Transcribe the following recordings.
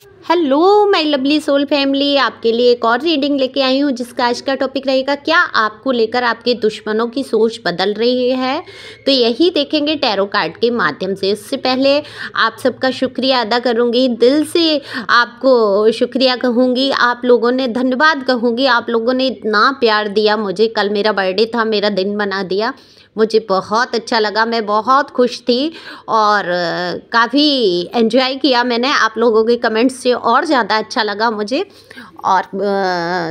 Hello my lovely soul family, आपके लिए एक और रीडिंग लेके आई हूँ जिसका आज का टॉपिक रहेगा क्या आपको लेकर आपके दुश्मनों की सोच बदल रही है। तो यही देखेंगे टैरो कार्ड के माध्यम से। इससे पहले आप सबका शुक्रिया अदा करूँगी, दिल से आपको शुक्रिया कहूँगी, आप लोगों ने धन्यवाद कहूँगी। आप लोगों ने इतना प्यार दिया मुझे, कल मेरा बर्थडे था, मेरा दिन बना दिया, मुझे बहुत अच्छा लगा, मैं बहुत खुश थी और काफ़ी एंजॉय किया मैंने। आप लोगों के कमेंट्स से और ज़्यादा अच्छा लगा मुझे। और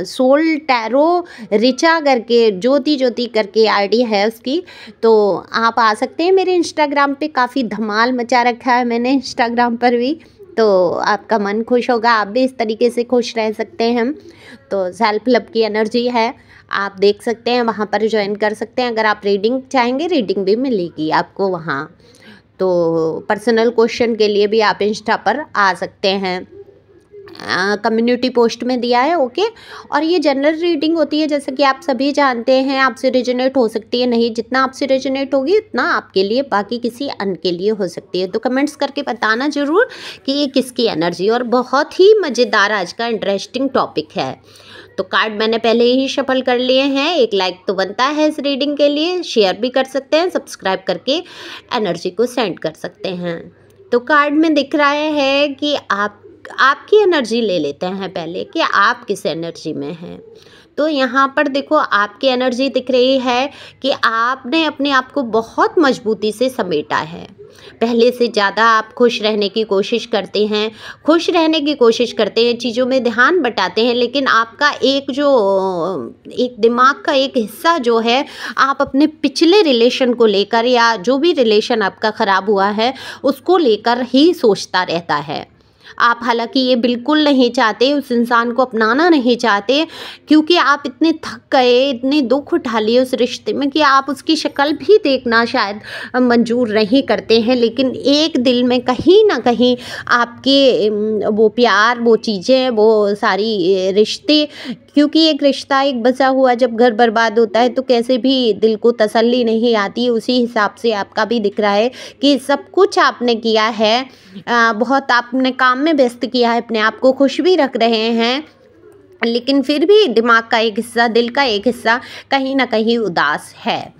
सोल टैरो रिचा करके ज्योति करके आईडी है उसकी, तो आप आ सकते हैं मेरे इंस्टाग्राम पे। काफ़ी धमाल मचा रखा है मैंने इंस्टाग्राम पर भी, तो आपका मन खुश होगा, आप भी इस तरीके से खुश रह सकते हैं। तो सेल्फ लव की एनर्जी है, आप देख सकते हैं, वहाँ पर ज्वाइन कर सकते हैं। अगर आप रीडिंग चाहेंगे, रीडिंग भी मिलेगी आपको वहाँ। तो पर्सनल क्वेश्चन के लिए भी आप इंस्टा पर आ सकते हैं, कम्युनिटी पोस्ट में दिया है। ओके। और ये जनरल रीडिंग होती है, जैसे कि आप सभी जानते हैं, आपसे रेजोनेट हो सकती है, नहीं जितना आपसे रेजोनेट होगी उतना आपके लिए, बाकी किसी अन्य के लिए हो सकती है। तो कमेंट्स करके बताना ज़रूर कि ये किसकी एनर्जी। और बहुत ही मज़ेदार आज का इंटरेस्टिंग टॉपिक है। तो कार्ड मैंने पहले ही शफल कर लिए हैं, एक लाइक तो बनता है इस रीडिंग के लिए, शेयर भी कर सकते हैं, सब्सक्राइब करके एनर्जी को सेंड कर सकते हैं। तो कार्ड में दिख रहा है कि आपकी एनर्जी ले लेते हैं पहले कि आप किस एनर्जी में हैं। तो यहाँ पर देखो, आपकी एनर्जी दिख रही है कि आपने अपने आप को बहुत मजबूती से समेटा है। पहले से ज़्यादा आप खुश रहने की कोशिश करते हैं, चीज़ों में ध्यान बटाते हैं, लेकिन आपका एक दिमाग का एक हिस्सा जो है, आप अपने पिछले रिलेशन को लेकर या जो भी रिलेशन आपका ख़राब हुआ है उसको लेकर ही सोचता रहता है। आप हालांकि ये बिल्कुल नहीं चाहते, उस इंसान को अपनाना नहीं चाहते, क्योंकि आप इतने थक गए, इतने दुख उठा लिए उस रिश्ते में कि आप उसकी शक्ल भी देखना शायद मंजूर नहीं करते हैं। लेकिन एक दिल में कहीं ना कहीं आपके वो प्यार, वो चीज़ें, वो सारी रिश्ते, क्योंकि एक रिश्ता, एक बसा हुआ जब घर बर्बाद होता है तो कैसे भी दिल को तसल्ली नहीं आती। उसी हिसाब से आपका भी दिख रहा है कि सब कुछ आपने किया है, बहुत आपने काम में व्यस्त किया है, अपने आप को खुश भी रख रहे हैं, लेकिन फिर भी दिमाग का एक हिस्सा, दिल का एक हिस्सा कहीं ना कहीं उदास है।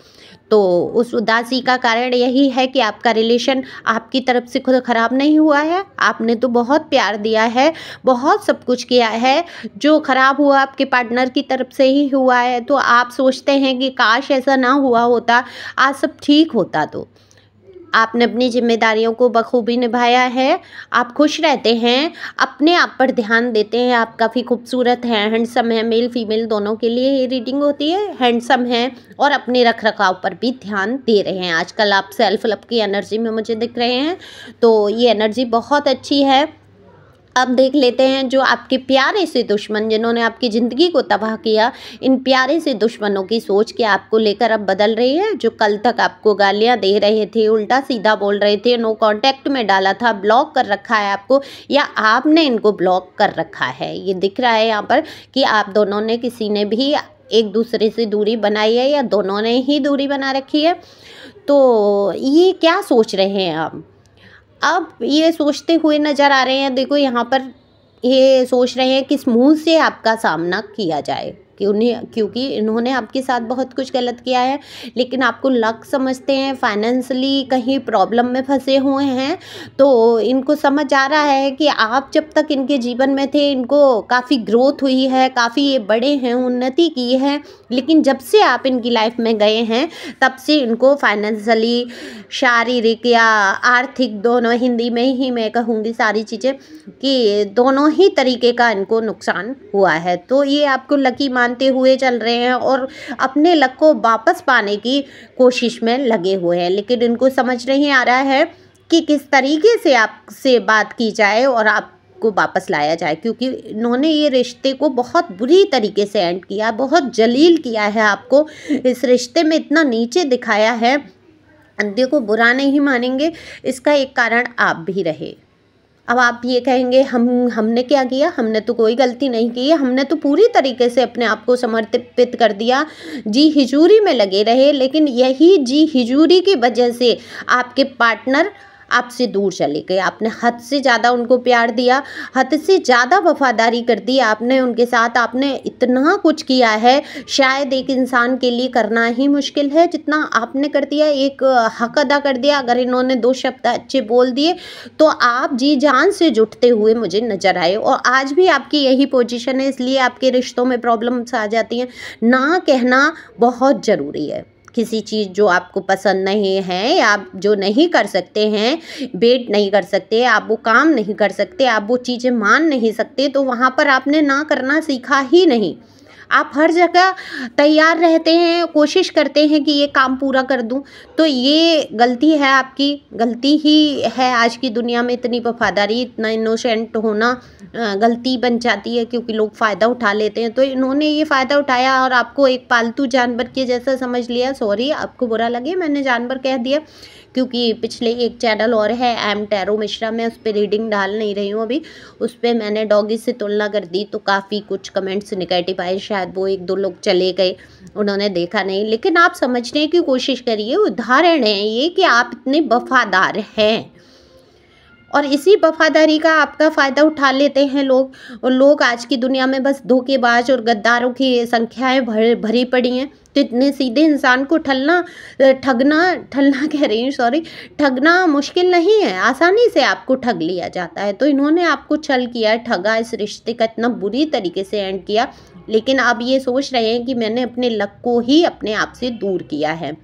तो उस उदासी का कारण यही है कि आपका रिलेशन आपकी तरफ से खुद ख़राब नहीं हुआ है। आपने तो बहुत प्यार दिया है, बहुत सब कुछ किया है, जो ख़राब हुआ आपके पार्टनर की तरफ से ही हुआ है। तो आप सोचते हैं कि काश ऐसा ना हुआ होता, आज सब ठीक होता। तो आपने अपनी जिम्मेदारियों को बखूबी निभाया है, आप खुश रहते हैं, अपने आप पर ध्यान देते हैं, आप काफ़ी खूबसूरत हैं, हैंडसम हैं, मेल फीमेल दोनों के लिए ये रीडिंग होती है। हैंडसम हैं और अपने रख रखाव पर भी ध्यान दे रहे हैं। आजकल आप सेल्फ लव की एनर्जी में मुझे दिख रहे हैं, तो ये एनर्जी बहुत अच्छी है। अब देख लेते हैं जो आपके प्यारे से दुश्मन, जिन्होंने आपकी ज़िंदगी को तबाह किया, इन प्यारे से दुश्मनों की सोच क्या आपको लेकर अब बदल रही है। जो कल तक आपको गालियां दे रहे थे, उल्टा सीधा बोल रहे थे, नो कांटेक्ट में डाला था, ब्लॉक कर रखा है आपको, या आपने इनको ब्लॉक कर रखा है। ये दिख रहा है यहाँ पर कि आप दोनों ने, किसी ने भी एक दूसरे से दूरी बनाई है या दोनों ने ही दूरी बना रखी है। तो ये क्या सोच रहे हैं आप? अब ये सोचते हुए नज़र आ रहे हैं। देखो यहाँ पर ये सोच रहे हैं किस मुंह से आपका सामना किया जाए, क्योंकि इन्होंने आपके साथ बहुत कुछ गलत किया है, लेकिन आपको लक समझते हैं, फाइनेंशियली कहीं प्रॉब्लम में फंसे हुए हैं। तो इनको समझ आ रहा है कि आप जब तक इनके जीवन में थे, इनको काफ़ी ग्रोथ हुई है, काफ़ी ये बड़े हैं, उन्नति की है, लेकिन जब से आप इनकी लाइफ में गए हैं तब से इनको फाइनेंशियली, शारीरिक या आर्थिक, दोनों, हिंदी में ही मैं कहूँगी सारी चीज़ें, कि दोनों ही तरीके का इनको नुकसान हुआ है। तो ये आपको लकी मानते हुए चल रहे हैं और अपने लक को वापस पाने की कोशिश में लगे हुए हैं, लेकिन इनको समझ नहीं आ रहा है कि किस तरीके से आपसे बात की जाए और आपको वापस लाया जाए, क्योंकि इन्होंने ये रिश्ते को बहुत बुरी तरीके से एंड किया, बहुत जलील किया है आपको, इस रिश्ते में इतना नीचे दिखाया है। देखो, बुरा नहीं मानेंगे, इसका एक कारण आप भी रहे। अब आप ये कहेंगे हमने क्या किया, हमने तो कोई गलती नहीं की है, हमने तो पूरी तरीके से अपने आप को समर्पित कर दिया, जी हिजूरी में लगे रहे, लेकिन यही जी हिजूरी की वजह से आपके पार्टनर आपसे दूर चले गए। आपने हद से ज़्यादा उनको प्यार दिया, हद से ज़्यादा वफादारी कर दी आपने उनके साथ। आपने इतना कुछ किया है, शायद एक इंसान के लिए करना ही मुश्किल है जितना आपने कर दिया। एक हक अदा कर दिया। अगर इन्होंने 2 शब्द अच्छे बोल दिए तो आप जी जान से जुटते हुए मुझे नज़र आए, और आज भी आपकी यही पोजीशन है, इसलिए आपके रिश्तों में प्रॉब्लम्स आ जाती हैं। ना कहना बहुत ज़रूरी है। किसी चीज़ जो आपको पसंद नहीं है, या आप जो नहीं कर सकते हैं, वेट नहीं कर सकते, आप वो काम नहीं कर सकते, आप वो चीज़ें मान नहीं सकते, तो वहाँ पर आपने ना करना सीखा ही नहीं। आप हर जगह तैयार रहते हैं, कोशिश करते हैं कि ये काम पूरा कर दूं, तो ये गलती है आपकी, गलती ही है। आज की दुनिया में इतनी वफादारी, इतना इनोसेंट होना गलती बन जाती है, क्योंकि लोग फ़ायदा उठा लेते हैं। तो इन्होंने ये फ़ायदा उठाया और आपको एक पालतू जानवर के जैसा समझ लिया। सॉरी, आपको बुरा लगे मैंने जानवर कह दिया, क्योंकि पिछले एक चैनल और है एम टैरो मिश्रा, मैं उस पर रीडिंग डाल नहीं रही हूँ अभी, उस पर मैंने डॉगी से तुलना कर दी तो काफ़ी कुछ कमेंट्स नेगेटिव आए। शायद वो 1-2 लोग चले गए, उन्होंने देखा नहीं, लेकिन आप समझने की कोशिश करिए। उदाहरण है ये कि आप इतने वफादार हैं, और इसी वफादारी का आपका फ़ायदा उठा लेते हैं लोग। और लोग आज की दुनिया में बस धोखेबाज और गद्दारों की संख्याएं भरी पड़ी हैं। तो इतने सीधे इंसान को ठगना कह रही हूँ, सॉरी, ठगना मुश्किल नहीं है, आसानी से आपको ठग लिया जाता है। तो इन्होंने आपको छल किया, ठगा, इस रिश्ते का इतना बुरी तरीके से एंड किया, लेकिन अब ये सोच रहे हैं कि मैंने अपने लक को ही अपने आप से दूर किया है।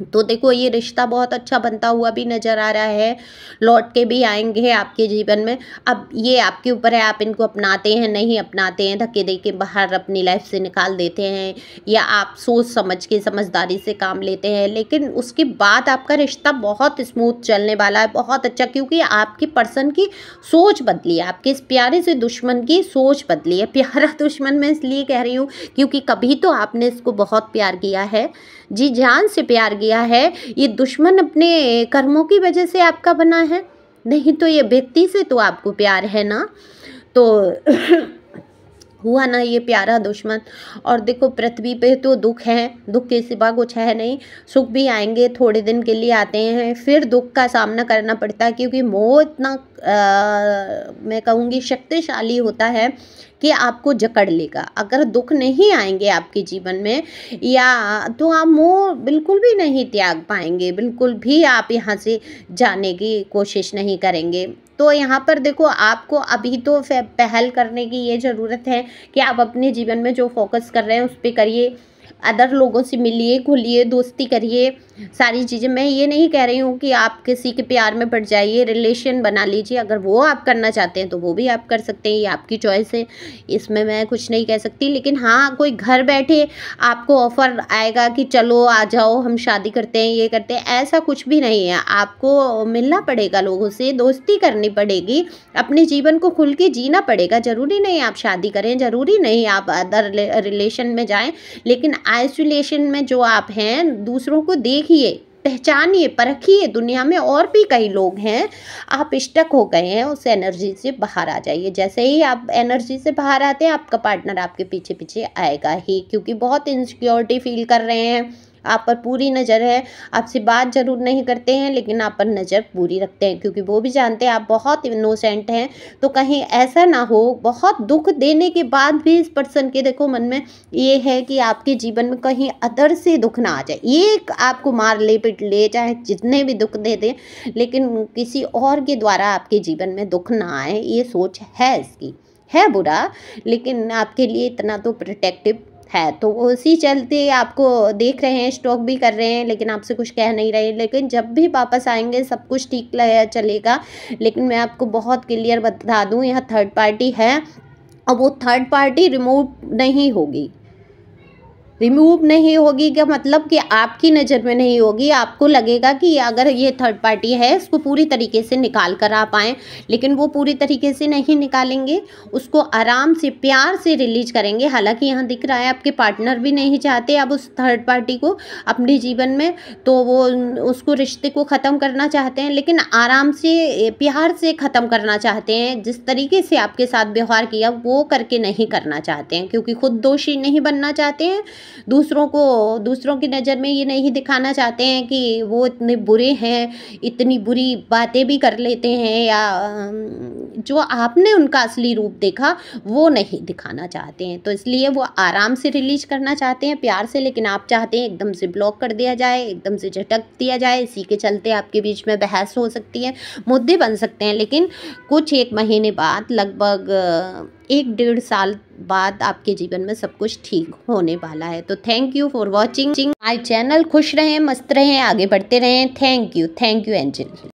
तो देखो, ये रिश्ता बहुत अच्छा बनता हुआ भी नज़र आ रहा है, लौट के भी आएंगे आपके जीवन में। अब ये आपके ऊपर है, आप इनको अपनाते हैं नहीं अपनाते हैं, धक्के दे के बाहर अपनी लाइफ से निकाल देते हैं, या आप सोच समझ के समझदारी से काम लेते हैं। लेकिन उसके बाद आपका रिश्ता बहुत स्मूथ चलने वाला है, बहुत अच्छा, क्योंकि आपके पर्सन की सोच बदली है, आपके इस प्यारे से दुश्मन की सोच बदली है। प्यारा दुश्मन मैं इसलिए कह रही हूँ क्योंकि कभी तो आपने इसको बहुत प्यार किया है, जी जान से प्यार किया है। ये दुश्मन अपने कर्मों की वजह से आपका बना है, नहीं तो ये व्यक्ति से तो आपको प्यार है ना। तो हुआ ना ये प्यारा दुश्मन। और देखो, पृथ्वी पे तो दुख है, दुख के सिवा कुछ है नहीं। सुख भी आएंगे, थोड़े दिन के लिए आते हैं, फिर दुख का सामना करना पड़ता है, क्योंकि मोह इतना मैं कहूँगी शक्तिशाली होता है कि आपको जकड़ लेगा। अगर दुख नहीं आएंगे आपके जीवन में, या तो आप मोह बिल्कुल भी नहीं त्याग पाएंगे, बिल्कुल भी आप यहाँ से जाने की कोशिश नहीं करेंगे। तो यहाँ पर देखो, आपको अभी तो पहल करने की ये ज़रूरत है कि आप अपने जीवन में जो फोकस कर रहे हैं उस पर करिए, अदर लोगों से मिलिए, घुलिए, दोस्ती करिए, सारी चीज़ें। मैं ये नहीं कह रही हूँ कि आप किसी के प्यार में पड़ जाइए, रिलेशन बना लीजिए, अगर वो आप करना चाहते हैं तो वो भी आप कर सकते हैं, ये आपकी चॉइस है, इसमें मैं कुछ नहीं कह सकती। लेकिन हाँ, कोई घर बैठे आपको ऑफ़र आएगा कि चलो आ जाओ हम शादी करते हैं, ये करते हैं, ऐसा कुछ भी नहीं है। आपको मिलना पड़ेगा लोगों से, दोस्ती करनी पड़ेगी, अपने जीवन को खुल के जीना पड़ेगा। ज़रूरी नहीं आप शादी करें, ज़रूरी नहीं आप अदर रिलेशन में जाएँ, लेकिन आइसोलेशन में जो आप हैं, दूसरों को देखिए, पहचानिए, परखिए। दुनिया में और भी कई लोग हैं, आप स्टक हो गए हैं, उस एनर्जी से बाहर आ जाइए। जैसे ही आप एनर्जी से बाहर आते हैं, आपका पार्टनर आपके पीछे पीछे आएगा ही, क्योंकि बहुत इनसिक्योरिटी फील कर रहे हैं, आप पर पूरी नज़र है, आपसे बात ज़रूर नहीं करते हैं, लेकिन आप पर नज़र पूरी रखते हैं, क्योंकि वो भी जानते हैं आप बहुत इनोसेंट हैं। तो कहीं ऐसा ना हो, बहुत दुख देने के बाद भी इस पर्सन के देखो मन में ये है कि आपके जीवन में कहीं अदर से दुख ना आ जाए, ये आपको मार ले, पिट ले, चाहे जितने भी दुख दे दें, लेकिन किसी और के द्वारा आपके जीवन में दुख ना आए, ये सोच है इसकी। है बुरा, लेकिन आपके लिए इतना तो प्रोटेक्टिव है। तो उसी चलते आपको देख रहे हैं, स्टॉक भी कर रहे हैं, लेकिन आपसे कुछ कह नहीं रहे। लेकिन जब भी वापस आएंगे सब कुछ ठीक चलेगा। लेकिन मैं आपको बहुत क्लियर बता दूं, यहाँ थर्ड पार्टी है, और वो थर्ड पार्टी रिमूव नहीं होगी। रिमूव नहीं होगी का मतलब कि आपकी नज़र में नहीं होगी, आपको लगेगा कि अगर ये थर्ड पार्टी है इसको पूरी तरीके से निकाल कर आ पाएँ, लेकिन वो पूरी तरीके से नहीं निकालेंगे, उसको आराम से प्यार से रिलीज करेंगे। हालांकि यहाँ दिख रहा है आपके पार्टनर भी नहीं चाहते अब उस थर्ड पार्टी को अपने जीवन में, तो वो उसको रिश्ते को ख़त्म करना चाहते हैं, लेकिन आराम से प्यार से ख़त्म करना चाहते हैं। जिस तरीके से आपके साथ व्यवहार किया वो करके नहीं करना चाहते हैं, क्योंकि खुद दोषी नहीं बनना चाहते हैं, दूसरों की नज़र में ये नहीं दिखाना चाहते हैं कि वो इतने बुरे हैं, इतनी बुरी बातें भी कर लेते हैं, या जो आपने उनका असली रूप देखा वो नहीं दिखाना चाहते हैं। तो इसलिए वो आराम से रिलीज़ करना चाहते हैं, प्यार से, लेकिन आप चाहते हैं एकदम से ब्लॉक कर दिया जाए, एकदम से झटक दिया जाए। इसी के चलते आपके बीच में बहस हो सकती है, मुद्दे बन सकते हैं, लेकिन कुछ 1 महीने बाद, लगभग 1 डेढ़ साल बाद आपके जीवन में सब कुछ ठीक होने वाला है। तो thank you for watching my channel. खुश रहें, मस्त रहें, आगे बढ़ते रहें। Thank you angel.